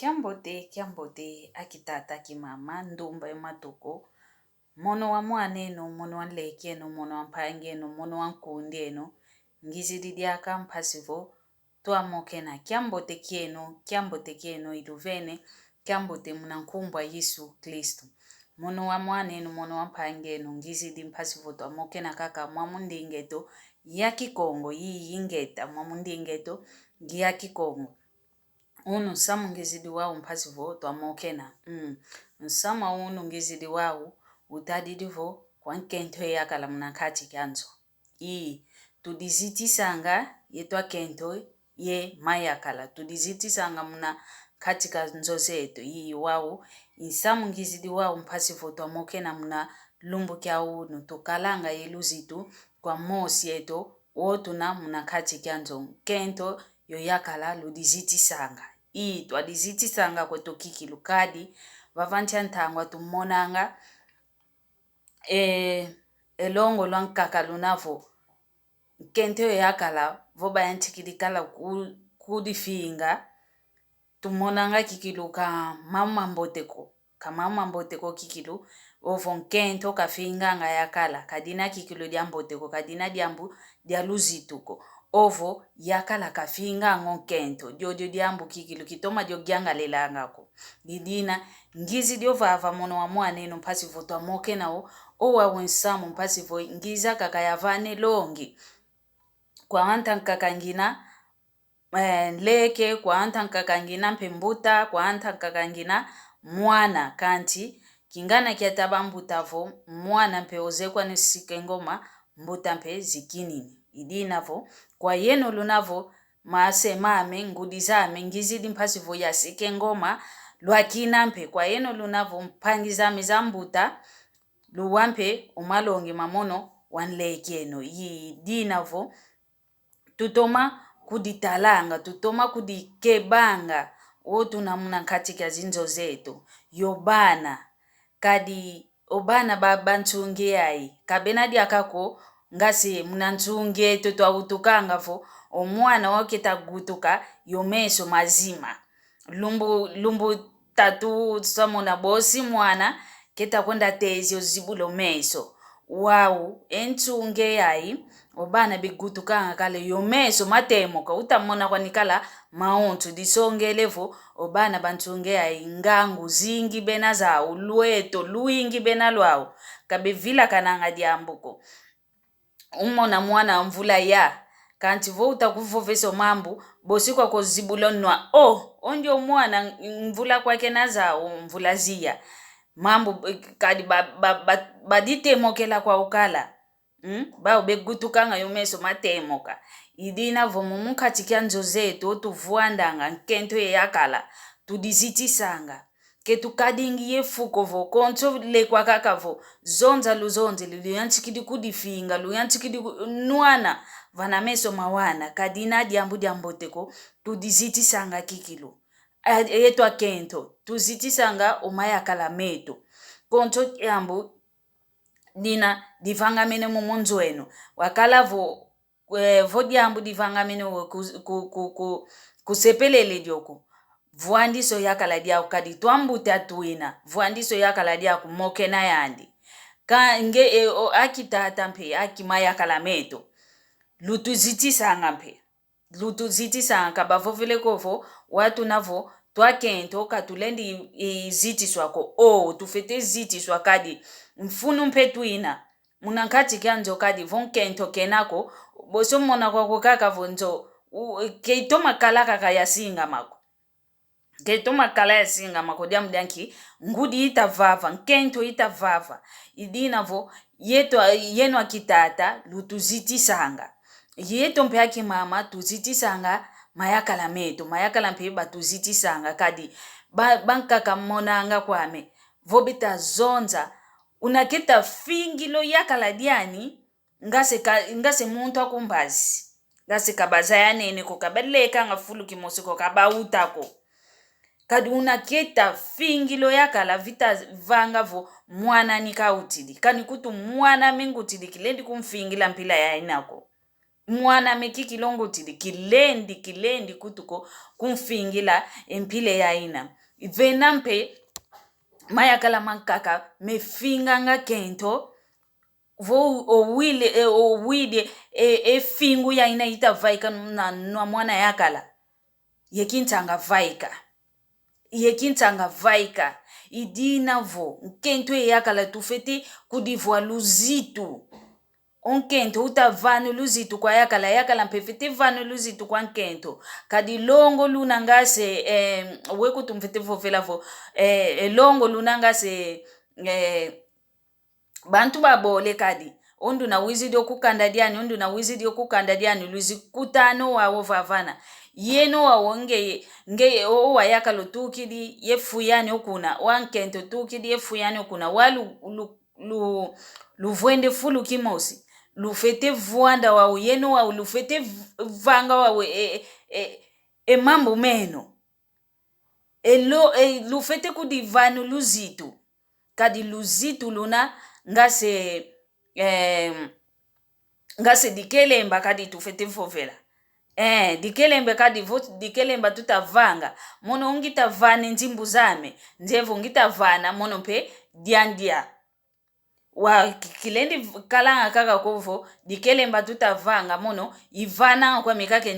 Kiambote akitata kimama ndumba ematoko mono wa mwaneno mono wa nlekeno mono wa mpangeno mono wa nkundeno ngizididiaka mpasivo tuamokena kiambote kieno iluvene kiambote mnankumbwa Yesu Kristo mono wa mwaneno mono wa mpangeno ngizidi mpasivo tuamokena kaka mwamundingeto ya kikongo yingeta mwamundingeto ya kikongo unu samu ngizidi wao mpasivo tuamokena nsama unu ngizidi wao utadidivo kwa nkento yakala mnakati kanzo tudiziti sanga yetwa kento ye mayakala tudiziti sanga mna katika nzozeto wao isamu ngizidi wao mpasivo tuamokena mna lumbu kya unu tukalanga yeluzitu kwa mosi yeto wotuna mna kati kanzo kento yo yakala ludiziti sanga twadiziti sanga kwetu kikilukadi vavantia ntangwa tumonanga elongo lwankaka lunavo kente yo yakala voba yantikidikala kudifinga tumonanga kikiluka mama mboteko kikilu ovo nkento kafinganga yakala kadina kikilu diamboteko kadina diambu dialuzituko ovo yakala kafinga nkento jojo diambu kikilu kitoma dio gyanga lelangako didina ngizi dio vava mono wa mwaneno mpasivo tuamoke nao owa wensamu mpasivo ngiza kakayavane longi kwa anta nkakangina leke kwa anta nkakangina mpembuta kwa anta nkakangina mwana kanti kingana kiataba mbutavo mwana mpeozekwa nisike ngoma mbuta mpe zikinini idinavo kwa yeno lunavo maase mame ngudizame ngizidi mpasivo yasike ngoma lwakina mpe kwa yeno lunavo mpangizame zambuta luwampe umalongi mamono wanlekeno dinavo tutoma kuditalanga tutoma kudikebanga wotu namuna katika zinzo zetu yobana kadi obana babantunge ai kabenadi akako ngasi mnantunge toto autukanga vo omwana waketa gutuka yomeso mazima lumbu tatu samona bosi mwana keta kwenda tezio zibulo meso wau entunge ai obana bigutukanga kale yomeso matemoka utamona kwanikala maontu disongelevo obana bantunge ai ngangu zingi bena za ulweto luingi bena lwao kabevila kananga diambuko umona mwana mvula ya kanti vo utakuvoveso mambu bosi kwa kozibulonwa ondio mwana mvula kwake nazao mvula zia mambu kadi badite kwa ukala bao begutukanga yomeso matemoka idina vomumu katika nzozeto tuvuandanga nkento yakala tudiziti sanga ketu kadingi yefuko vo konto le kwa kakavo zonza luzonze luyanchikidi kudifinga luyanchikidi nuana vana meso mawana kadina diamboteko tudiziti sanga kikilu yetwa kento tuziti sanga umayakala meto konto yambu dina divangamene mumunzweno wakala vo diambu divangamene kusepelele dioko vuandiso yakala dia kadi twambuta tuina vuandiso yakala dia kumokena yandi nge akitata mpe akimaya kala meto lutuziti sanga mpe lutuziti sanga kabavovele kovo watu navo twakento katulendi iziti swako tufete ziti swakadi mfunu mpe tuina munankati kyanzo kadi vonkento kenako boso mona kwa kukaka vonzo keitoma kalaka kayasinga mako ketoma kala yasinga mako diamdanki ngudi itavava nkento itavava idinavo yeno akitata lutuziti sanga yeto mpe aki mama tuziti sanga mayakala meto mayakala mpe batuziti sanga kadi bankaka monanga kwame vobita zonza unaketa fingilo yakala diani ngase muntu akumbazi ngase kabaza yanene ko kabeleka ngafulu kimosiko kabautako kadi unaketa fingilo yakala vita vanga vo mwana nikautidi kani kutu mwana mingutidi kilendi kumfingila mpila ya inako mwana meki longo tili kilendi kutuko kumfingila empile ya ina venampe mayakala mankaka mefinga nga kento vo owide fingu ya ina ita vaika na mwana yakala yekintanga vaika idina vo nkento yakala tufete kudivwa luzitu onkento utavanu luzitu kwa yakala mpefete vanu luzitu kwa nkento kadi longo lunangase weku tumfete vovela vo longo lunangase bantu babole kadi ondu na wizidi okukanda diani luzi kutano wawo vavana yeno wawo nge owa yakalo tukidi yefuyani okuna wankento tukidi yefuyani okuna walu luvwende fulu kimosi lufete vuanda wawo yeno wawo lufete vanga wawo mambo meno lufete kudivanu luzitu kadi luzitu luna ngase dikelemba kadi tufete vovela dikelemba kadi dikelemba tutavanga mono ungitavane njimbu zame njevo ngitavana mono pe diandia wa kilendi kalanga kaka kovo dikelemba tutavanga mono ivana kwa mikake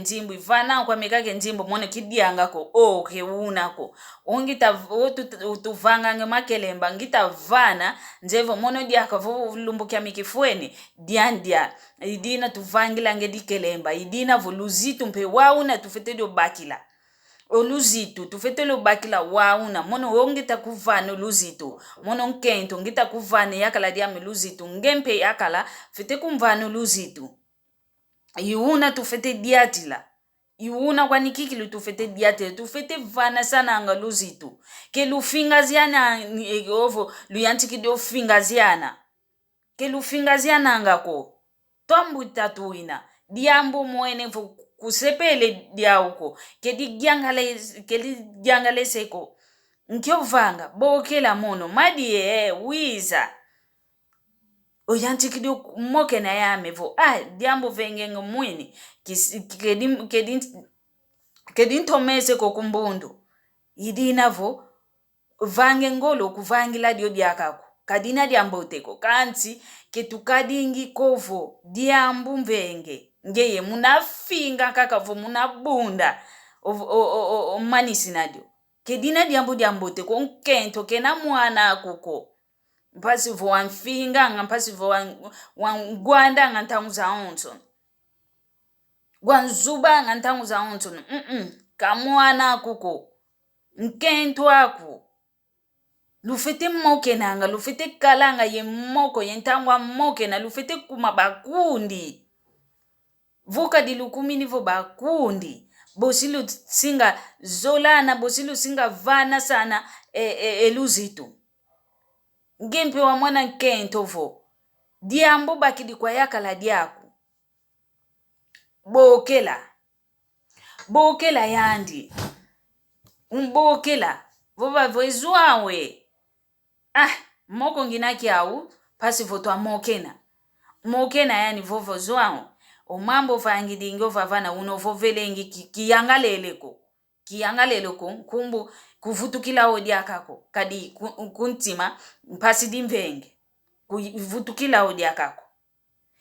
njimbu mono kidianga ko keunako utuvanga ngemakelemba ngitavana njevo mono diaka vo lumbukia mikifweni diandia idina tuvangila nge dikelemba idina vo luzitu mpe wauna tufete dio bakila oluzitu tufetelo bakila wauna mono wongita kuvana luzitu mono nkento ngita kuvana yakala diame luzitu ngempe yakala fete kumvana luzitu iuna tufete diatila iuna kwa nikikilu tufete diatila tufete vana sana anga luzitu ke lufingaziana ovo luyantikidio fingaziana ke lufingaziana anga ko tombu tatuina diambu mwene kusepele diauko kedi gyangale seko nkyovanga bokela mono madi wiza oyantikidio moke na yamevo diambo vengengo mwini kedi ntomese ko kumbundu idinavo vange ngolo kuvangila dio diakako kadina diamboteko kanti ketukadingi kovo diambu mvenge ngeye munafinga kakavo munabunda manisi nadio kedina diambote ko nkento kena mwana akuko mpasi vo wanfinga mpasi vo wangwanda ngantamuza onto gwanzuba ngantamuza onto kamwana akuko nkento aku lufete moke nanga lufete kalanga ye moko yentangwa moke na lufete kumabakundi voka dilukumini vo bakundi bosilu singa zolana bosilu singa vana sana eluzitu ngempe wa mwana nkento vo diambo bakidi kwa yakala diaku bokela yandi umbokela vova voizwawe moko nginaki au pasi votwa mokena yani vovo zwao omambo vangidingo vavana unovovelengi kiyangaleleko kumbu kuvutukila odiakako kadi kuntima mpasi dimvenge kuvutukila odiakako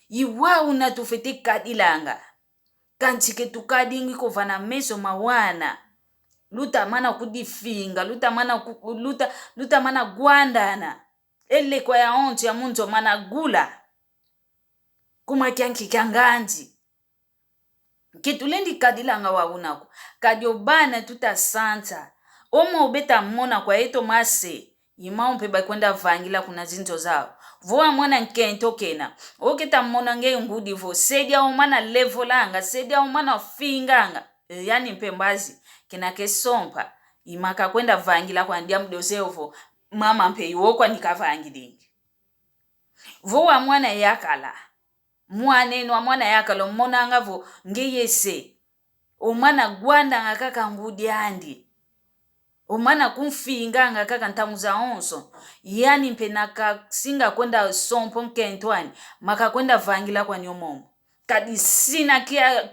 iwa unatufete kadilanga kanchike tukadingi kovana meso mawana luta mana kudifinga luta mana gwandana ele kwa ya onto ya munto mana gula kuma kyanki kyanganji kitulendi kadilanga waunako kadiobana tuta santa omo obeta mona kwa eto mase imampe bakwenda vangila kuna zinto zao voa mwana nkento kena oketa mona nge ngudi vo sedia omana levolanga sedia omana finganga yani mpembazi kena kesompa imaka kwenda vangila kwa ndia mdoseovo mama mpe iwokwa nikavangidingi voa mwana yakala mwaneno mwana yakala mona ngavo ngeyese omana gwanda ngakaka ngudi andi omana kumfinga ngakaka ntamuza onso yani mpenaka singa kwenda sompo nkentwani maka kwenda vangila kwa nyomomo kadi sina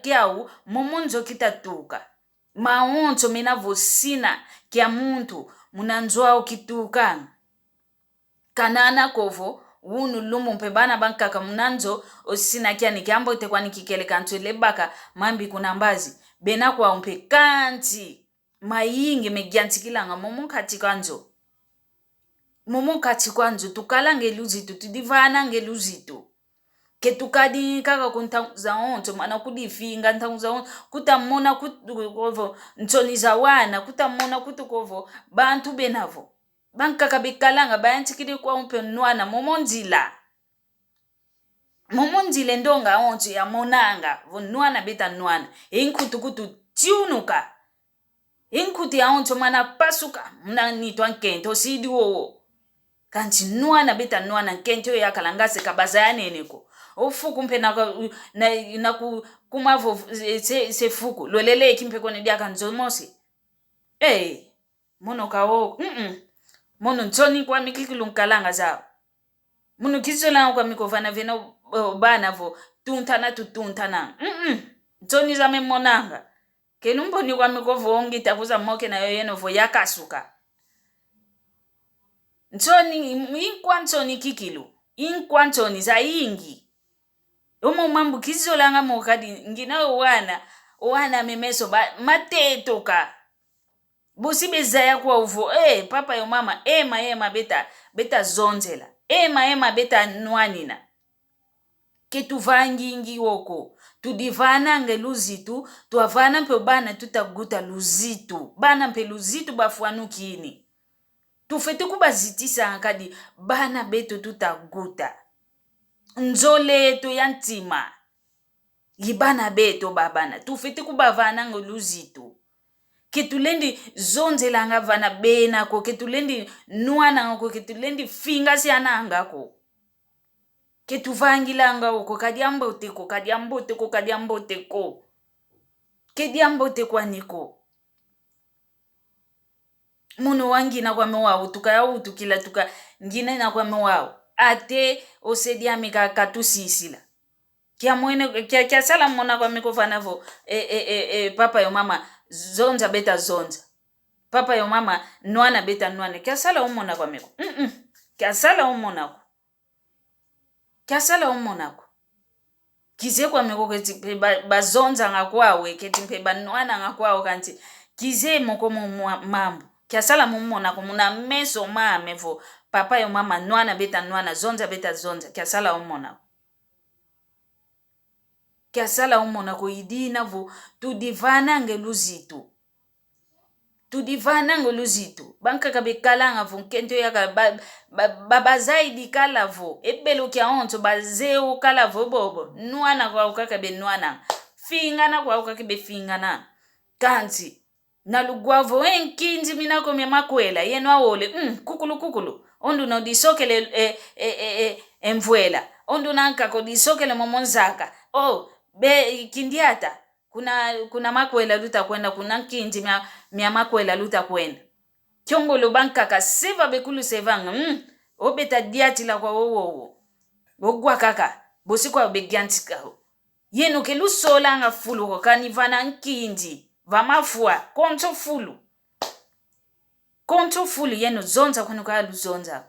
kiau momonzo kitatuka maonto mina vosina kia muntu munanzoa ukituka kanana kovo wunu lumu mpebana bankaka munanzo osina kia nikiambo tekwa nikikele kantu lebaka mambi kunambazi bena kwa umpe kanti mayingi megiantikilanga momunkati kwanzo tukala ngeluzitu tudivana ngeluzitu ketukadi kaka kuntanguza onto mana kudifinga ntanguza onto kutamona kutukovo ntoniza wana kutamona kutukovo bantu benavo bankaka bekalanga bayantikili kwa umpe nwana momondile ndonga onto ya monanga vonwana beta nwana inkutukutu tiunuka inkuti ya onto mana pasuka mna nitwa nkento sidi wowo kanti nwana beta nwana nkento ya kalangase kabaza yaneneko ofuku mpe na kumavo se fuku lolele kimpe kone diaka nzomosi mono kawo mono ntoni kwa mikikilu nkalanga zao mono kizola kwa mikovana veno bana vo tuntana ntoni za memonanga kelumbo ni kwa mikovo ongi takuza moke na yoyeno vo yakasuka ntoni inkwa ntoni za ingi Omo mambu kizola nga mokadi ngina wana memeso mateto ka bosi bezaya kwa uvo papa yo mama ema beta zonzela ema beta nwanina ketuvangingi woko tudivana ngeluzitu tuavana mpe bana tutaguta luzitu bana mpe luzitu bafuanukini tufete kubazitisa kadi bana beto tutaguta nzole to yantima yibana beto babana tufete kubavana ngoluzitu ketulendi zonzela nga vana bena ko ketulendi nwana ko ketulendi finga si ananga ko ketuvangilanga uko kadiambote kediambote kwa niko muno wangi na kwa mewa tukaya utukila tuka ngine na kwa mewa ate osedia mika katusisila kia mwene kia sala mona kwa miko vanavo papa yo mama zonza beta zonza papa yo mama nwana beta nwana kia sala umona kwa miko kia sala umona ko kize kwa miko keti bazonza ngakwawe keti mpe banwana ngakwawe kanti kize moko mambo kia sala umona ko muna meso mamevo papa yo mama nwana beta nwana zonza beta zonza kia sala umona ko idina vo tudivana ngeluzitu banka kabekalanga vo nkento yaka babazaidi kala vo ebelo kia onto bazeo kala vo bobo nwana kwa ukaka be nwana fingana kwa ukaka be fingana kanti nalugwavo enkinzi minako myamakwela yeno awole kukulu ondu no disokele emvuela ondu nankako disokele momonzaka be kindiata kuna makwela luta kwenda kuna nkinzi mya makwela luta kwenda kyongolo bankaka seva bekulu sevanga obeta diati la kwa wowo ogwa kaka bosi kwa begyantika yeno ke lusola nga fulu ko kanivana nkinzi vamafua konto fulu yeno zonza kunuka luzonza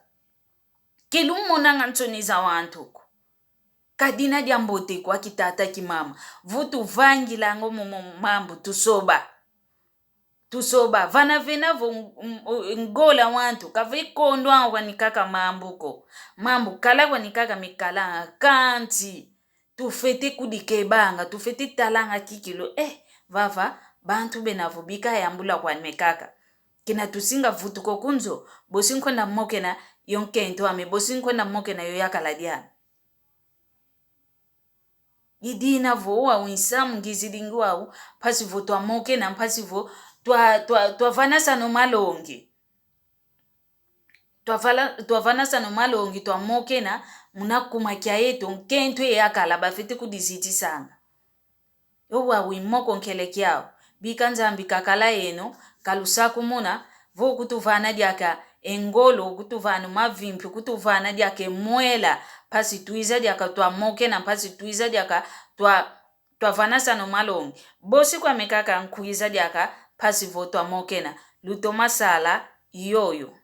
kelumona ngantoniza wantuko kadina diambote kwa kitata kimama vutu vangila ngomo mambo tusoba vana vena vo ngola wantu kavekondwa kwa nikaka mambo kala kwa nikaka mikala kanti tufete kudikebanga tufete talanga kikilo vava bantu benavo bika yambula kwa mekaka kina tusinga vutu kokunzo bosinko na moke na yonkento ame bosinko na moke na yoyakaladiana idina vo wa winsamu ngizilingu wau pasivo twa moke na pasivo twa vanasa no malongi twa vanasa no malongi twa moke na munakuma kya yetu nkento yakala bafete kudiziti sanga yowa wimoko nkele kyao bikanza mbikakala yeno kalusaku muna vo kutuvana diaka engolo kutuvanu mavimpi kutuvana diake mwela pasi tuiza diaka tua moke na pasi tuiza diaka tua vanasa no malongi bosi kwa mekaka nkuiza diaka pasi vo tua moke na luto masala yoyo